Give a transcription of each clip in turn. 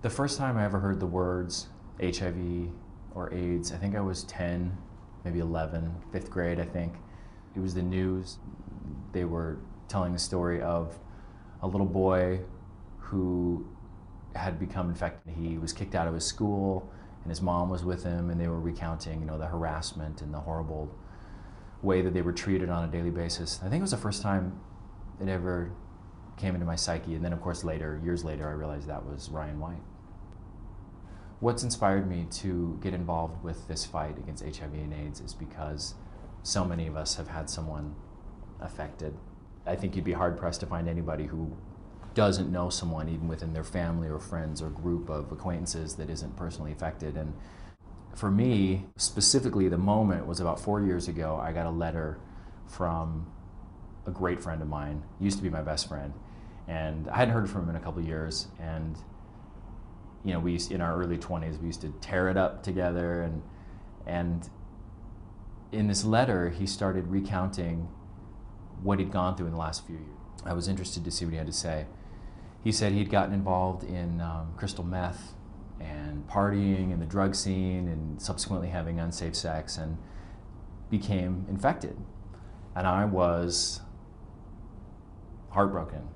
The first time I ever heard the words HIV or AIDS, I think I was 10, maybe 11, fifth grade, I think. It was the news. They were telling the story of a little boy who had become infected. He was kicked out of his school, and his mom was with him, and they were recounting, the harassment and the horrible way that they were treated on a daily basis. I think it was the first time it ever came into my psyche, and then of course later, years later, I realized that was Ryan White. What's inspired me to get involved with this fight against HIV and AIDS is because so many of us have had someone affected. I think you'd be hard-pressed to find anybody who doesn't know someone, even within their family or friends or group of acquaintances, that isn't personally affected. And for me, specifically, the moment was about 4 years ago. I got a letter from a great friend of mine, used to be my best friend, and I hadn't heard from him in a couple of years. And we used, in our early 20s, we used to tear it up together. And in this letter, he started recounting what he'd gone through in the last few years. I was interested to see what he had to say. He said he'd gotten involved in crystal meth and partying in the drug scene and subsequently having unsafe sex and became infected. And I was heartbroken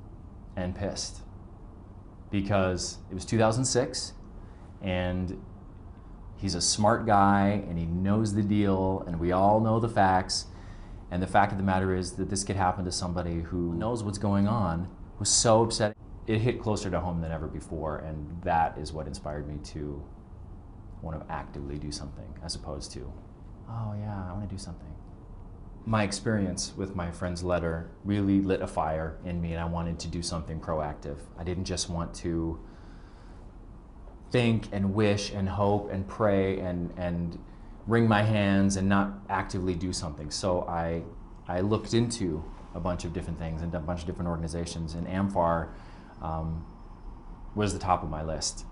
and pissed because it was 2006 and he's a smart guy and he knows the deal and we all know the facts. And the fact of the matter is that this could happen to somebody who knows what's going on was so upsetting. It hit closer to home than ever before, and that is what inspired me to want to actively do something as opposed to, oh yeah, I want to do something. My experience with my friend's letter really lit a fire in me, and I wanted to do something proactive. I didn't just want to think and wish and hope and pray and wring my hands and not actively do something. So I looked into a bunch of different things and a bunch of different organizations, and amfAR was the top of my list.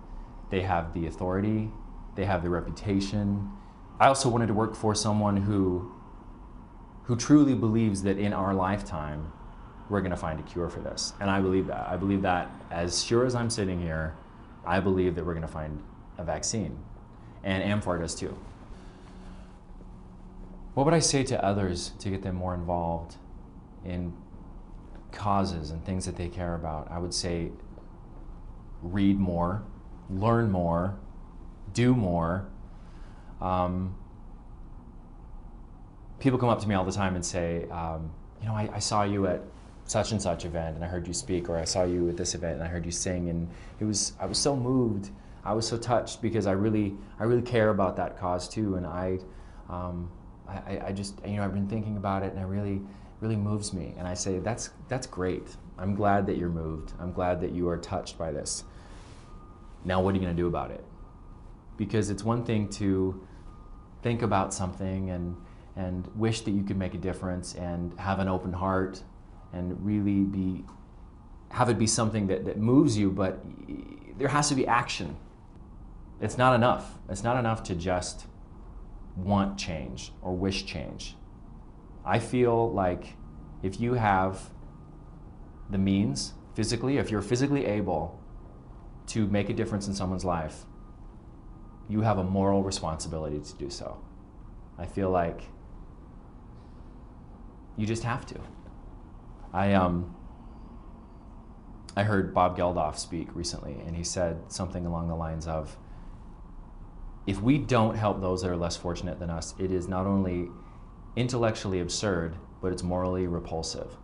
They have the authority, they have the reputation. I also wanted to work for someone who truly believes that in our lifetime we're going to find a cure for this. And I believe that. I believe that as sure as I'm sitting here, I believe that we're going to find a vaccine. And amfAR does too. What would I say to others to get them more involved in causes and things that they care about? I would say read more, learn more, do more. People come up to me all the time and say, I saw you at such and such event and I heard you speak, or I saw you at this event and I heard you sing, and I was so moved, I was so touched because I really care about that cause too, and I just, I've been thinking about it and it really moves me. And I say, that's great. I'm glad that you're moved. I'm glad that you are touched by this. Now what are you going to do about it? Because it's one thing to think about something and wish that you could make a difference and have an open heart and really have it be something that moves you, but there has to be action. It's not enough. It's not enough to just want change or wish change. I feel like if you have the means physically, if you're physically able to make a difference in someone's life, you have a moral responsibility to do so. I feel like you just have to. I heard Bob Geldof speak recently, and he said something along the lines of, if we don't help those that are less fortunate than us, it is not only intellectually absurd, but it's morally repulsive.